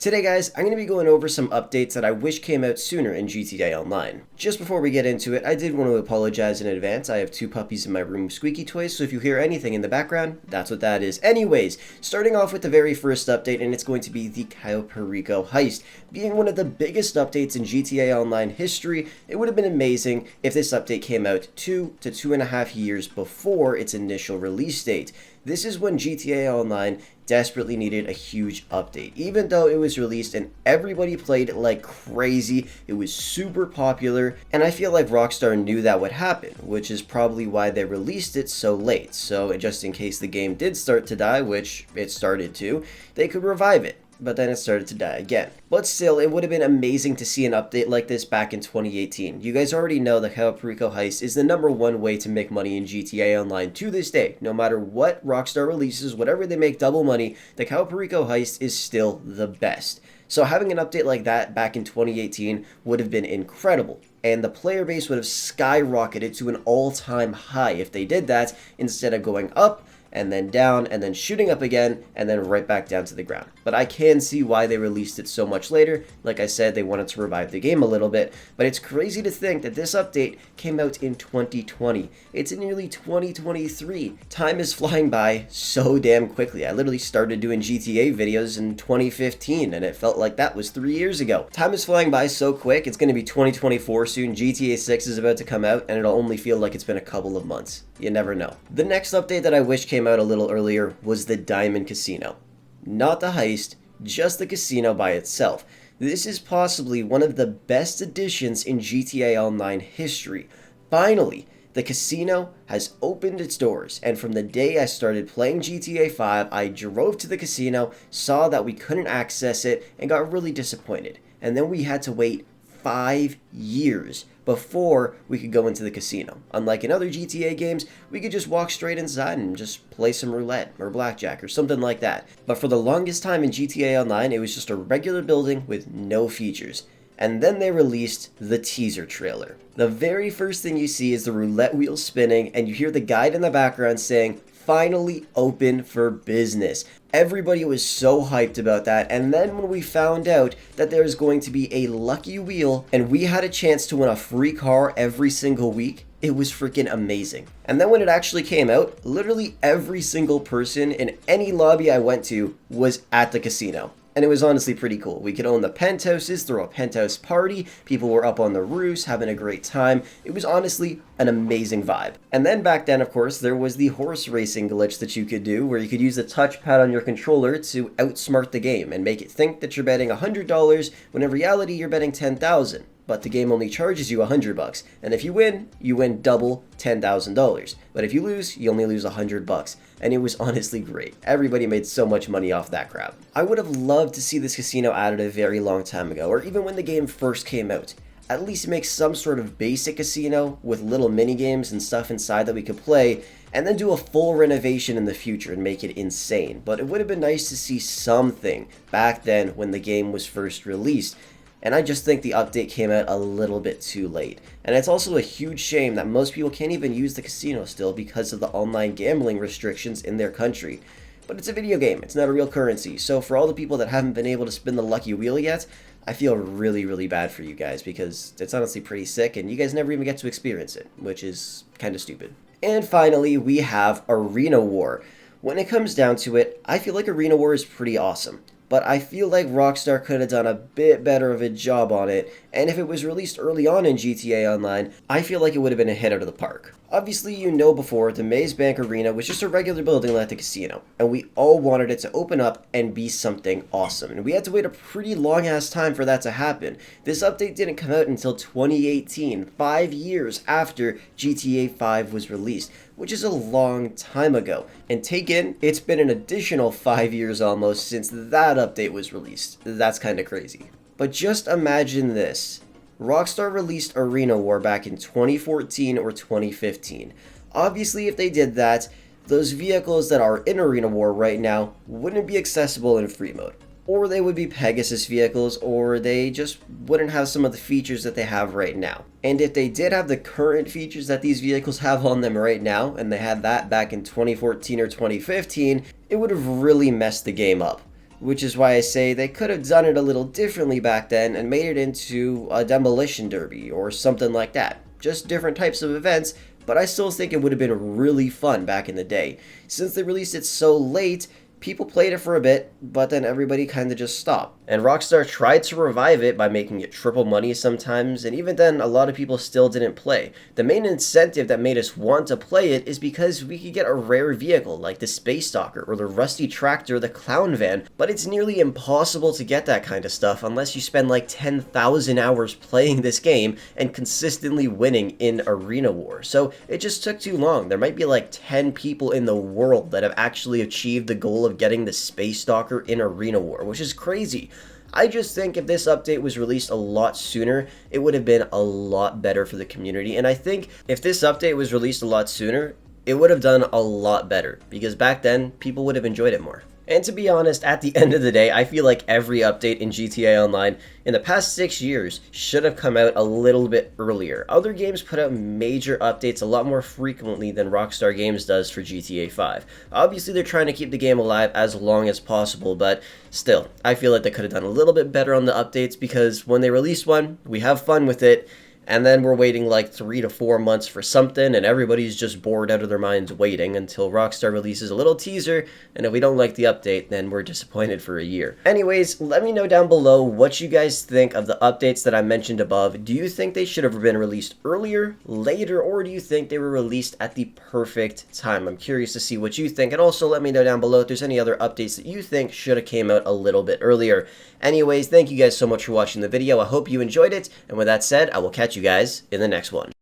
Today guys, I'm going to be going over some updates that I wish came out sooner in GTA Online. Just before we get into it, I did want to apologize in advance. I have two puppies in my room, squeaky toys, so if you hear anything in the background, that's what that is. Anyways, starting off with the very first update, and it's going to be the Cayo Perico heist. Being one of the biggest updates in GTA Online history, it would have been amazing if this update came out 2 to 2.5 years before its initial release date. This is when GTA Online desperately needed a huge update. Even though it was released and everybody played it like crazy, it was super popular, and I feel like Rockstar knew that would happen, which is probably why they released it so late. So just in case the game did start to die, which it started to, they could revive it. But then it started to die again. But still, it would have been amazing to see an update like this back in 2018. You guys already know the Cayo Perico heist is the #1 way to make money in GTA Online to this day. No matter what Rockstar releases, whatever they make double money, the Cayo Perico heist is still the best. So having an update like that back in 2018 would have been incredible. And the player base would have skyrocketed to an all-time high if they did that, instead of going up, and then down, and then shooting up again, and then right back down to the ground. But I can see why they released it so much later. Like I said, they wanted to revive the game a little bit, but it's crazy to think that this update came out in 2020. It's nearly 2023. Time is flying by so damn quickly. I literally started doing GTA videos in 2015, and it felt like that was 3 years ago. Time is flying by so quick. It's going to be 2024 soon. GTA 6 is about to come out, and it'll only feel like it's been a couple of months. You never know. The next update that I wish came out a little earlier was the Diamond Casino. Not the heist, just the casino by itself. This is possibly one of the best additions in GTA Online history. Finally, the casino has opened its doors, and from the day I started playing GTA 5, I drove to the casino, saw that we couldn't access it, and got really disappointed. And then we had to wait 5 years before we could go into the casino. Unlike in other GTA games, we could just walk straight inside and just play some roulette or blackjack or something like that. But for the longest time in GTA Online, it was just a regular building with no features. And then they released the teaser trailer. The very first thing you see is the roulette wheel spinning, and you hear the guide in the background saying, "Finally open for business." Everybody was so hyped about that, and then when we found out that there's going to be a lucky wheel and we had a chance to win a free car every single week, it was freaking amazing. And then when it actually came out, literally every single person in any lobby I went to was at the casino. And it was honestly pretty cool. We could own the penthouses, throw a penthouse party, people were up on the roofs having a great time. It was honestly an amazing vibe. And then back then, of course, there was the horse racing glitch that you could do, where you could use the touchpad on your controller to outsmart the game and make it think that you're betting $100 when in reality you're betting $10,000. But the game only charges you $100, and if you win double $10,000. But if you lose, you only lose $100, and it was honestly great. Everybody made so much money off that crap. I would have loved to see this casino added a very long time ago, or even when the game first came out. At least make some sort of basic casino with little mini games and stuff inside that we could play, and then do a full renovation in the future and make it insane. But it would have been nice to see something back then when the game was first released. And I just think the update came out a little bit too late. And it's also a huge shame that most people can't even use the casino still because of the online gambling restrictions in their country. But it's a video game, it's not a real currency. So for all the people that haven't been able to spin the lucky wheel yet, I feel really, really bad for you guys because it's honestly pretty sick and you guys never even get to experience it, which is kind of stupid. And finally, we have Arena War. When it comes down to it, I feel like Arena War is pretty awesome. But I feel like Rockstar could have done a bit better of a job on it, and if it was released early on in GTA Online, I feel like it would have been a hit out of the park. Obviously, you know before, the Maze Bank Arena was just a regular building like the casino, and we all wanted it to open up and be something awesome, and we had to wait a pretty long-ass time for that to happen. This update didn't come out until 2018, 5 years after GTA 5 was released, which is a long time ago. And take in, it's been an additional 5 years almost since that update was released. That's kind of crazy. But just imagine this. Rockstar released Arena War back in 2014 or 2015. Obviously, if they did that, those vehicles that are in Arena War right now wouldn't be accessible in free mode. Or they would be Pegasus vehicles, or they just wouldn't have some of the features that they have right now. And if they did have the current features that these vehicles have on them right now, and they had that back in 2014 or 2015, it would have really messed the game up. which is why I say they could have done it a little differently back then and made it into a demolition derby or something like that. Just different types of events, but I still think it would have been really fun back in the day. Since they released it so late, people played it for a bit, but then everybody kind of just stopped. And Rockstar tried to revive it by making it triple money sometimes, and even then, a lot of people still didn't play. The main incentive that made us want to play it is because we could get a rare vehicle like the Space Stalker or the Rusty Tractor, the Clown Van, but it's nearly impossible to get that kind of stuff unless you spend like 10,000 hours playing this game and consistently winning in Arena War. So it just took too long. There might be like 10 people in the world that have actually achieved the goal of getting the Space Stalker in Arena War, which is crazy. I just think if this update was released a lot sooner, it would have been a lot better for the community. And I think if this update was released a lot sooner, it would have done a lot better, because back then, people would have enjoyed it more. And to be honest, at the end of the day, I feel like every update in GTA Online in the past 6 years should have come out a little bit earlier. Other games put out major updates a lot more frequently than Rockstar Games does for GTA 5. Obviously, they're trying to keep the game alive as long as possible, but still, I feel like they could have done a little bit better on the updates, because when they release one, we have fun with it, and then we're waiting like 3 to 4 months for something, and everybody's just bored out of their minds waiting until Rockstar releases a little teaser, and if we don't like the update, then we're disappointed for a year. Anyways, let me know down below what you guys think of the updates that I mentioned above. Do you think they should have been released earlier, later, or do you think they were released at the perfect time? I'm curious to see what you think, and also let me know down below if there's any other updates that you think should have came out a little bit earlier. Anyways, thank you guys so much for watching the video. I hope you enjoyed it, and with that said, I will catch you guys in the next one.